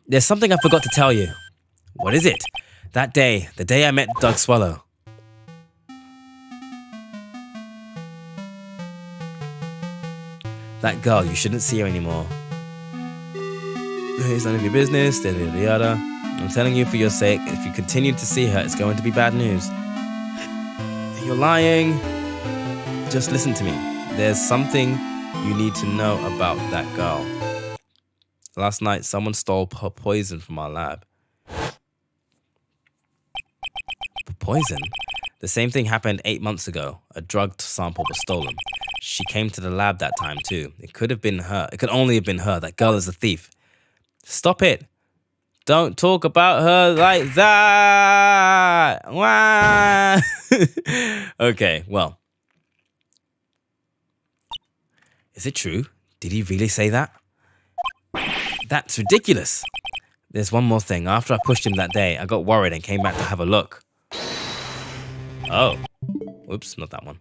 There's something I forgot to tell you. What is it? That day, the day I met Doug Swallow. That girl, you shouldn't see her anymore. It's none of your business, yada yada yada. I'm telling you for your sake, if you continue to see her, it's going to be bad news. You're lying. Just listen to me. There's something you need to know about that girl. Last night, someone stole her poison from our lab. Poison? The same thing happened 8 months ago. A drug sample was stolen. she came to the lab that time too. It could have been her. It could only have been her. That girl is a thief. Stop it. Don't talk about her like that. Wah. Okay, well. Is it true? Did he really say that? That's ridiculous. There's one more thing. After I pushed him that day, I got worried and came back to have a look. Oh. Oops, not that one.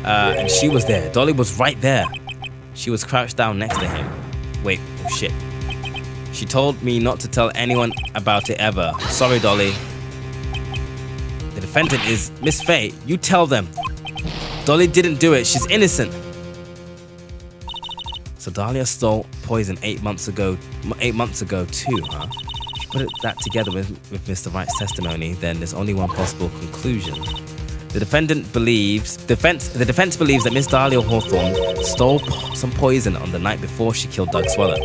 And she was there. Dolly was right there. She was crouched down next to him. Wait, oh shit. She told me not to tell anyone about it ever. Sorry, Dolly. The defendant is Miss Faye. You tell them. Dolly didn't do it. She's innocent. So Dahlia stole poison 8 months ago too, huh? If you put that together with Mr. Wright's testimony, then there's only one possible conclusion. The defense believes that Miss Dahlia Hawthorne stole some poison on the night before she killed Doug Swallow.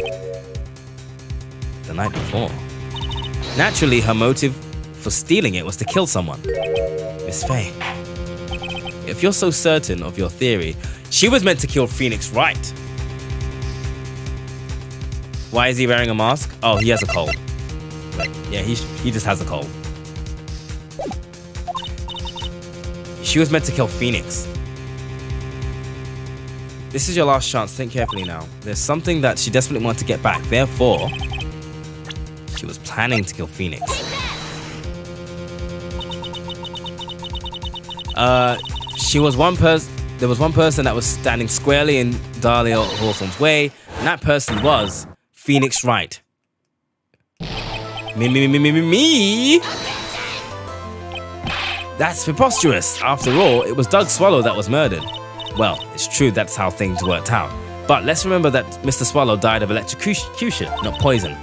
The night before. Naturally, her motive for stealing it was to kill someone. Miss Faye. If you're so certain of your theory, she was meant to kill Phoenix Wright. Why is he wearing a mask? Oh, he has a cold. Yeah, he just has a cold. She was meant to kill Phoenix. This is your last chance. Think carefully now. There's something that she desperately wanted to get back. Therefore, she was planning to kill Phoenix. There was one person that was standing squarely in Dahlia Hawthorne's way, and that person was Phoenix Wright. Me. That's preposterous. After all, it was Doug Swallow that was murdered. Well, it's true that's how things worked out. But let's remember that Mr. Swallow died of electrocution, not poison.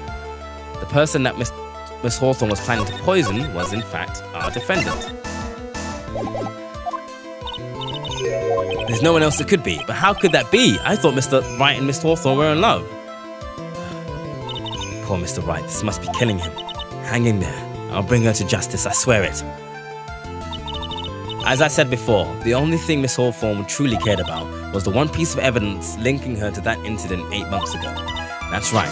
The person that Miss Hawthorne was planning to poison was, in fact, our defendant. There's no one else it could be. But how could that be? I thought Mr. Wright and Miss Hawthorne were in love. Poor Mr. Wright. This must be killing him. Hang in there. I'll bring her to justice. I swear it. As I said before, the only thing Miss Hawthorne truly cared about was the one piece of evidence linking her to that incident 8 months ago. That's right,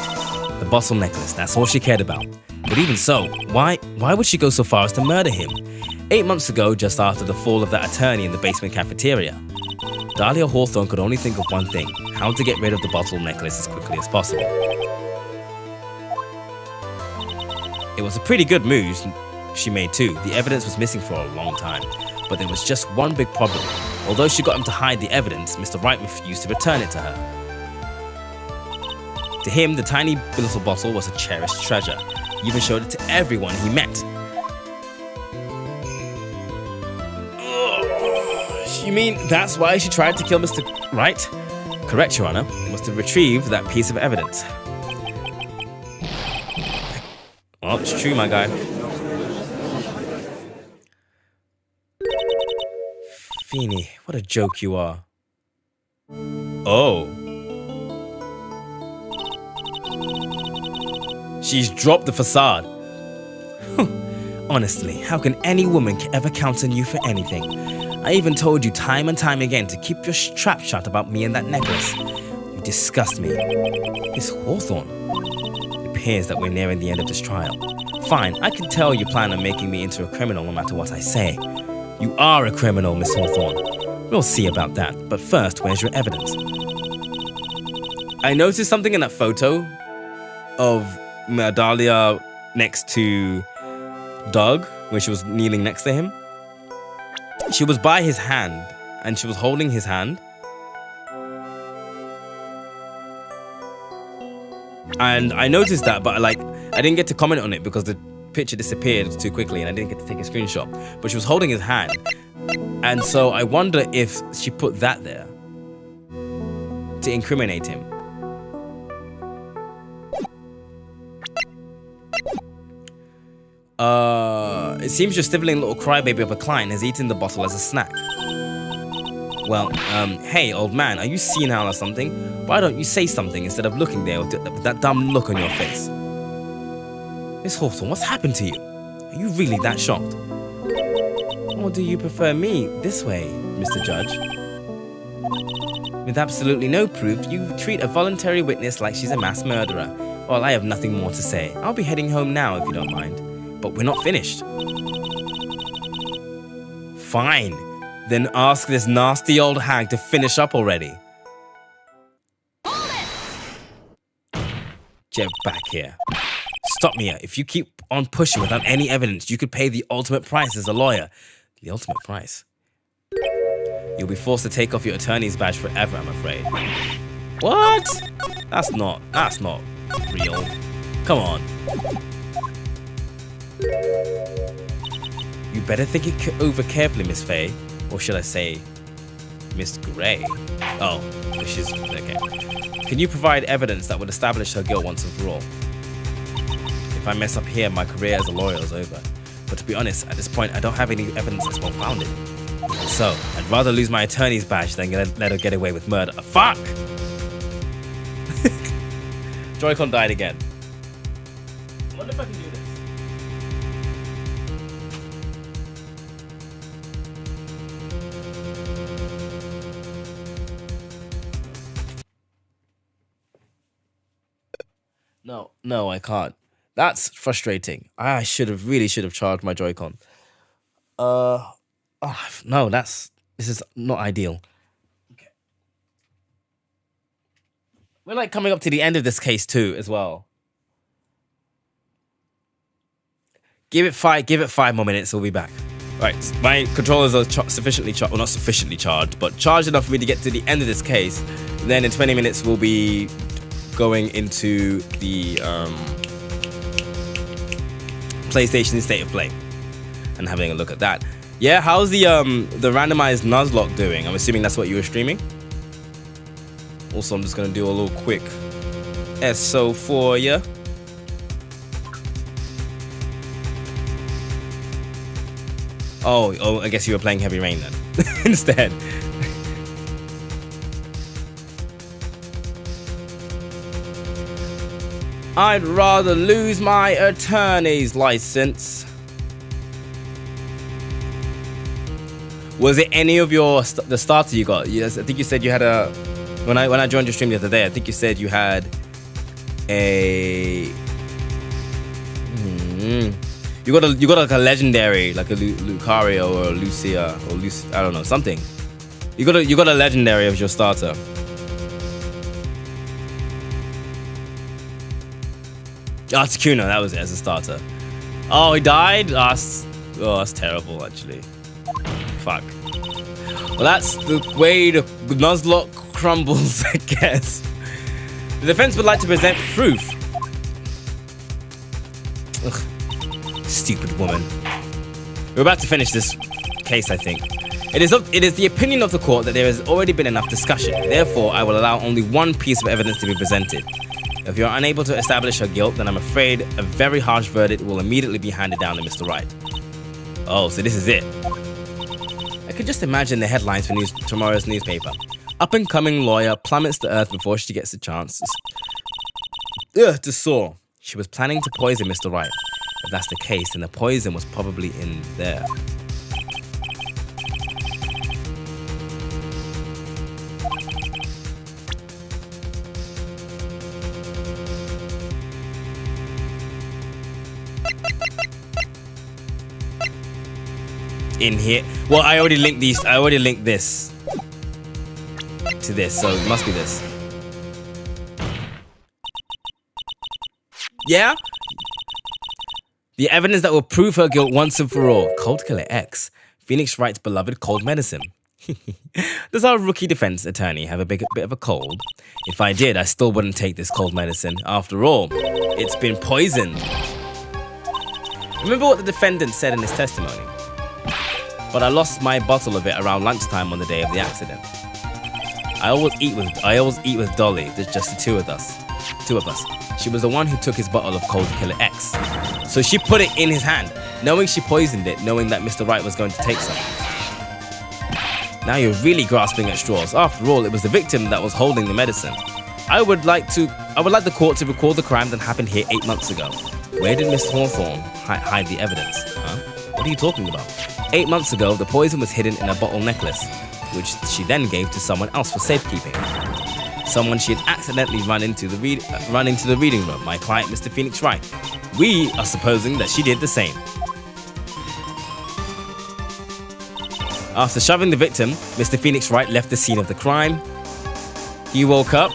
the bottle necklace, that's all she cared about. But even so, why would she go so far as to murder him? 8 months ago, just after the fall of that attorney in the basement cafeteria. Dahlia Hawthorne could only think of one thing, how to get rid of the bottle necklace as quickly as possible. It was a pretty good move she made too. The evidence was missing for a long time. But there was just one big problem. Although she got him to hide the evidence, Mr. Wright refused to return it to her. To him, the tiny little bottle was a cherished treasure. He even showed it to everyone he met. You mean that's why she tried to kill Mr. Wright? Correct, Your Honor. It was to retrieve that piece of evidence. Well, it's true, my guy. Feeny, what a joke you are. Oh. She's dropped the facade. Honestly, how can any woman ever count on you for anything? I even told you time and time again to keep your trap shut about me and that necklace. You disgust me. Miss Hawthorne. It appears that we're nearing the end of this trial. Fine, I can tell you plan on making me into a criminal no matter what I say. You are a criminal, Miss Hawthorne. We'll see about that. But first, where's your evidence? I noticed something in that photo of Dahlia next to Doug, where she was kneeling next to him. She was by his hand, and she was holding his hand. And I noticed that, but I didn't get to comment on it because the picture disappeared too quickly and I didn't get to take a screenshot. But she was holding his hand. And so I wonder if she put that there to incriminate him. It seems your sniveling little crybaby of a client has eaten the bottle as a snack. Well, hey, old man, are you senile or something? Why don't you say something instead of looking there with that dumb look on your face? Miss Hawthorne, what's happened to you? Are you really that shocked? Or do you prefer me this way, Mr. Judge? With absolutely no proof, you treat a voluntary witness like she's a mass murderer. Well, I have nothing more to say. I'll be heading home now if you don't mind. But we're not finished. Fine. Then ask this nasty old hag to finish up already. Get back here. Stop me. If you keep on pushing without any evidence, you could pay the ultimate price as a lawyer. The ultimate price? You'll be forced to take off your attorney's badge forever, I'm afraid. What? That's not real. Come on. You better think it over carefully, Miss Faye. Or should I say, Miss Gray? Oh, which is, okay. Can you provide evidence that would establish her guilt once and for all? If I mess up here, my career as a lawyer is over. But to be honest, at this point, I don't have any evidence that's well-founded. So, I'd rather lose my attorney's badge than let her get away with murder. Fuck! Joy-Con died again. I wonder if I can do this. No, I can't. That's frustrating. I really should have charged my Joy-Con. No, this is not ideal. Okay. We're like coming up to the end of this case too, as well. Give it 5 more minutes. We'll be back. Right, my controllers are sufficiently charged, well, not sufficiently charged, but charged enough for me to get to the end of this case. Then in 20 minutes, we'll be going into the PlayStation State of Play and having a look at that. Yeah, how's the randomized Nuzlocke doing? I'm assuming that's what you were streaming. Also, I'm just gonna do a little quick SO for you. Oh, I guess you were playing Heavy Rain then instead. I'd rather lose my attorney's license. Was it any of the starter you got? Yes, I think you said you had a. When I joined your stream the other day, I think you said you had a. You got like a legendary, like a Lucario or a Lucia or Lucy, I don't know, something. You got a legendary of your starter. Oh, it's Kuno, that was it as a starter. Oh, he died? Oh, that's terrible, actually. Fuck. Well, that's the way the Nuzlocke crumbles, I guess. The defense would like to present proof. Ugh. Stupid woman. We're about to finish this case, I think. It is the opinion of the court that there has already been enough discussion. Therefore, I will allow only one piece of evidence to be presented. If you're unable to establish her guilt, then I'm afraid a very harsh verdict will immediately be handed down to Mr. Wright. Oh, so this is it. I could just imagine the headlines for tomorrow's newspaper. Up-and-coming lawyer plummets to earth before she gets the chance to soar. She was planning to poison Mr. Wright. If that's the case, then the poison was probably in there. In here. Well, I already linked these. I already linked this to this, so it must be this. Yeah? The evidence that will prove her guilt once and for all. Cold Killer X. Phoenix Wright's beloved cold medicine. Does our rookie defense attorney have a bit of a cold? If I did, I still wouldn't take this cold medicine. After all, it's been poisoned. Remember what the defendant said in his testimony? But I lost my bottle of it around lunchtime on the day of the accident. I always eat with Dolly. There's just the two of us. She was the one who took his bottle of Cold Killer X. So she put it in his hand, knowing she poisoned it, knowing that Mr. Wright was going to take some. Now you're really grasping at straws. After all, it was the victim that was holding the medicine. I would like the court to record the crime that happened here 8 months ago. Where did Miss Hawthorne hide the evidence? Huh? What are you talking about? 8 months ago, the poison was hidden in a bottle necklace. which she then gave to someone else for safekeeping. Someone she had accidentally run into the reading room, my client, Mr. Phoenix Wright. We are supposing that she did the same. After shoving the victim, Mr. Phoenix Wright left the scene of the crime. He woke up,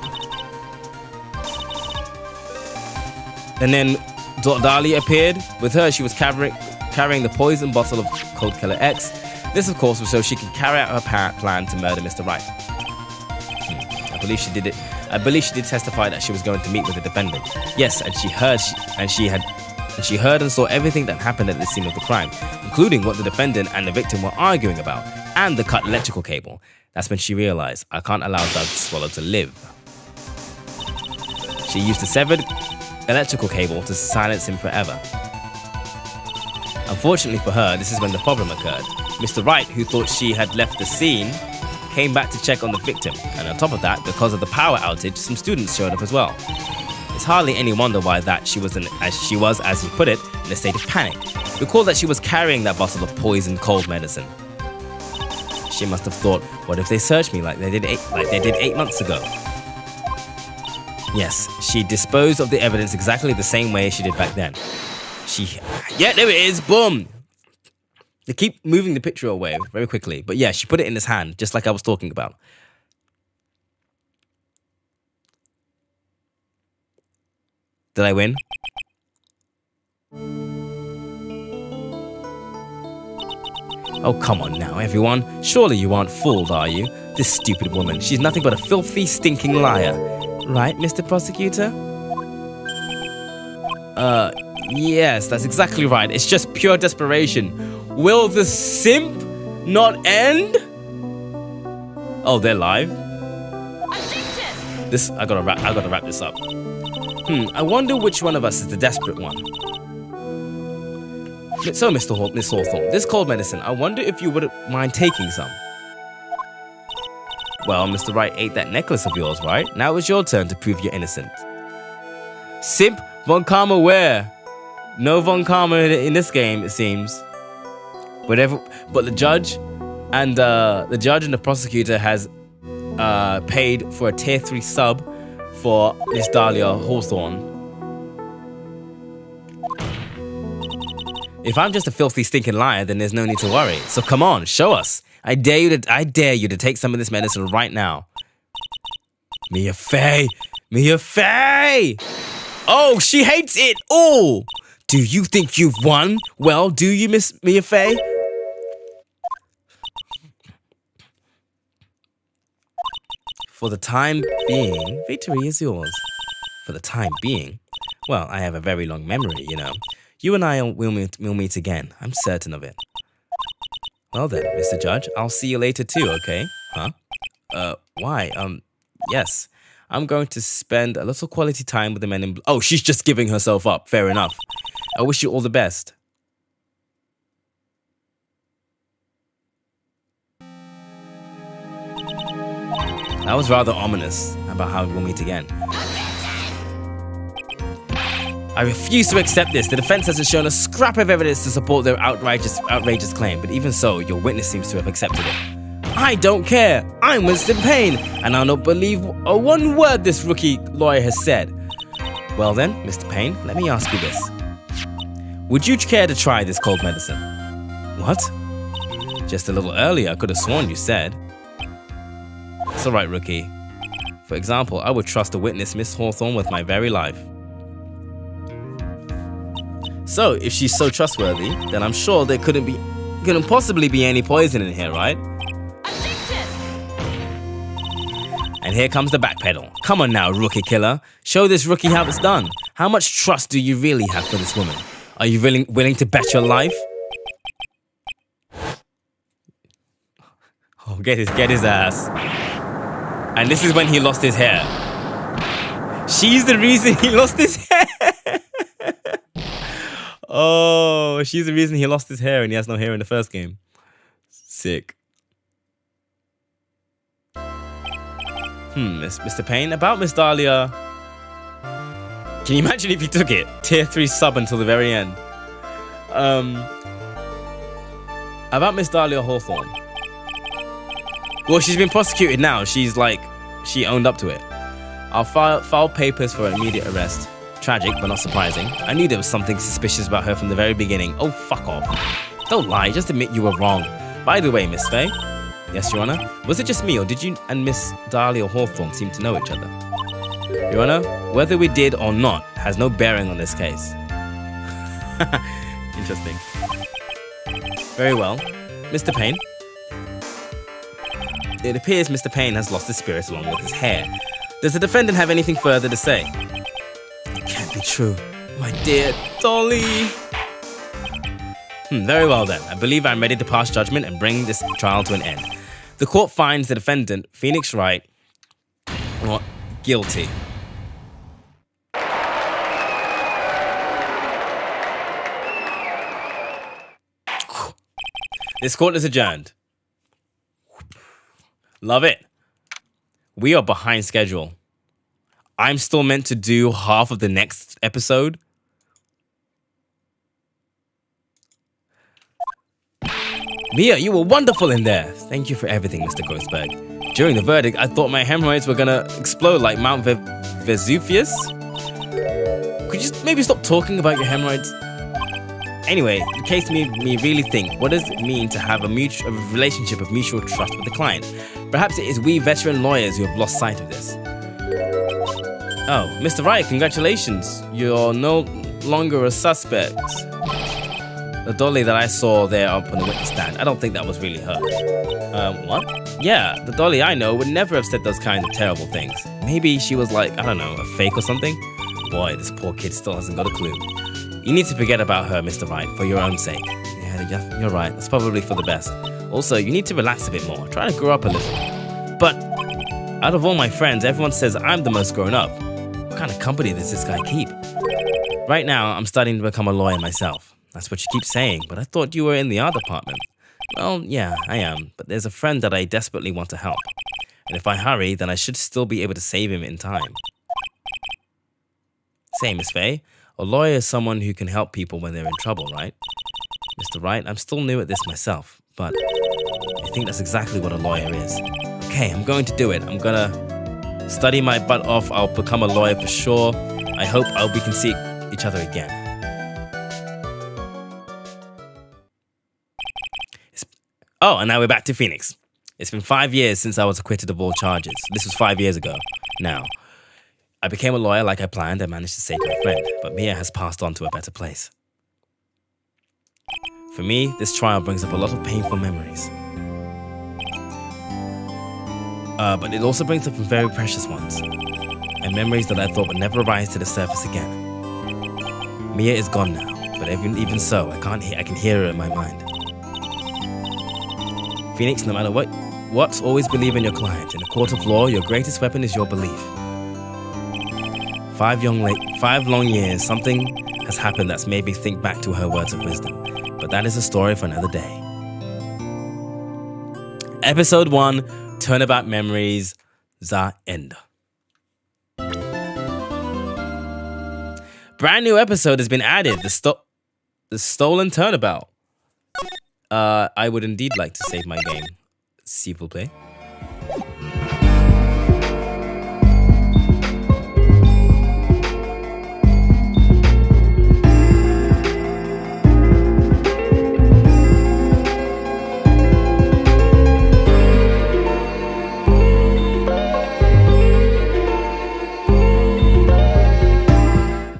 and then Dahlia appeared. With her, she was carrying the poison bottle of Cold Killer X. This, of course, was so she could carry out her plan to murder Mr. Wright. I believe she did it. I believe she did testify that she was going to meet with the defendant. Yes, and she heard and saw everything that happened at the scene of the crime, including what the defendant and the victim were arguing about, and the cut electrical cable. That's when she realized, I can't allow Doug Swallow to live. She used the severed electrical cable to silence him forever. Unfortunately for her, this is when the problem occurred. Mr. Wright, who thought she had left the scene, came back to check on the victim, and on top of that, because of the power outage, some students showed up as well. It's hardly any wonder why that she was, as he put it, in a state of panic. Recall that she was carrying that bottle of poisoned cold medicine. She must have thought, what if they searched me like they did 8 months ago? Yes, she disposed of the evidence exactly the same way she did back then. Yeah, there it is, boom! They keep moving the picture away very quickly, but yeah, she put it in his hand, just like I was talking about. Did I win? Oh, come on now, everyone. Surely you aren't fooled, are you? This stupid woman, she's nothing but a filthy, stinking liar. Right, Mr. Prosecutor? Yes, that's exactly right. It's just pure desperation. Will the simp not end? Oh, they're live? I gotta wrap this up. I wonder which one of us is the desperate one. So, Miss Hawthorne, this cold medicine, I wonder if you wouldn't mind taking some. Well, Mr. Wright ate that necklace of yours, right? Now it's your turn to prove you're innocent. Simp Von Karma where? No Von Karma in this game, it seems. But the judge and the prosecutor has paid for a tier 3 sub for Miss Dahlia Hawthorne. If I'm just a filthy, stinking liar, then there's no need to worry. So come on, show us. I dare you to take some of this medicine right now. Mia Fey! Mia Fey! Oh, she hates it all! Do you think you've won? Well, do you, Miss Mia Fey? For the time being, victory is yours. For the time being? Well, I have a very long memory, you know. You and I will meet again. I'm certain of it. Well then, Mr. Judge, I'll see you later too, okay? Huh? Why? Yes. I'm going to spend a little quality time with the men in blue. Oh, she's just giving herself up. Fair enough. I wish you all the best. That was rather ominous about how we'll meet again. I refuse to accept this. The defense hasn't shown a scrap of evidence to support their outrageous claim, but even so, your witness seems to have accepted it. I don't care. I'm Winston Payne, and I'll not believe a one word this rookie lawyer has said. Well then, Mr. Payne, let me ask you this. Would you care to try this cold medicine? What? Just a little earlier, I could have sworn you said. It's alright, rookie. For example, I would trust a witness, Miss Hawthorne, with my very life. So, if she's so trustworthy, then I'm sure there couldn't possibly be any poison in here, right? And here comes the backpedal. Come on now, rookie killer. Show this rookie how it's done. How much trust do you really have for this woman? Are you willing to bet your life? Oh, get his ass. And this is when he lost his hair. She's the reason he lost his hair. Oh, she's the reason he lost his hair and he has no hair in the first game. Sick. Mr. Payne, about Miss Dahlia. Can you imagine if he took it? Tier 3 sub until the very end. About Miss Dahlia Hawthorne. Well, she's been prosecuted now. She's like, she owned up to it. I'll file papers for immediate arrest. Tragic, but not surprising. I knew there was something suspicious about her from the very beginning. Oh, fuck off. Don't lie, just admit you were wrong. By the way, Miss Faye. Yes, Your Honor? Was it just me, or did you and Miss Dahlia Hawthorne seem to know each other? Your Honor, whether we did or not has no bearing on this case. Interesting. Very well. Mr. Payne. It appears Mr. Payne has lost his spirits along with his hair. Does the defendant have anything further to say? It can't be true. My dear Dolly. Very well then. I believe I'm ready to pass judgment and bring this trial to an end. The court finds the defendant, Phoenix Wright, not guilty. This court is adjourned. Love it. We are behind schedule. I'm still meant to do half of the next episode. Mia, you were wonderful in there. Thank you for everything, Mr. Grossberg. During the verdict, I thought my hemorrhoids were gonna explode like Mount Vesuvius. Could you maybe stop talking about your hemorrhoids? Anyway, the case made me really think, what does it mean to have a relationship of mutual trust with the client? Perhaps it is we veteran lawyers who have lost sight of this. Oh, Mr. Wright, congratulations. You're no longer a suspect. The dolly that I saw there up on the witness stand, I don't think that was really her. What? Yeah, the dolly I know would never have said those kinds of terrible things. Maybe she was like, I don't know, a fake or something? Boy, this poor kid still hasn't got a clue. You need to forget about her, Mr. Wright, for your own sake. Yeah, you're right. That's probably for the best. Also, you need to relax a bit more. Try to grow up a little. But out of all my friends, everyone says I'm the most grown up. What kind of company does this guy keep? Right now, I'm starting to become a lawyer myself. That's what you keep saying, but I thought you were in the art department. Well, yeah, I am, but there's a friend that I desperately want to help. And if I hurry, then I should still be able to save him in time. Say, Miss Faye, a lawyer is someone who can help people when they're in trouble, right? Mr. Wright, I'm still new at this myself, but I think that's exactly what a lawyer is. Okay, I'm going to do it. I'm gonna study my butt off. I'll become a lawyer for sure. I hope we can see each other again. Oh, and now we're back to Phoenix. It's been 5 years since I was acquitted of all charges. This was 5 years ago. Now, I became a lawyer like I planned and managed to save my friend, but Mia has passed on to a better place. For me, this trial brings up a lot of painful memories. But it also brings up some very precious ones, and memories that I thought would never rise to the surface again. Mia is gone now, but even so, I can hear her in my mind. Phoenix, no matter what, always believe in your client. In a court of law, your greatest weapon is your belief. 5 long years, something has happened that's made me think back to her words of wisdom. But that is a story for another day. Episode 1, Turnabout Memories, the end. Brand new episode has been added, the Stolen Turnabout. I would indeed like to save my game. S'il vous plaît.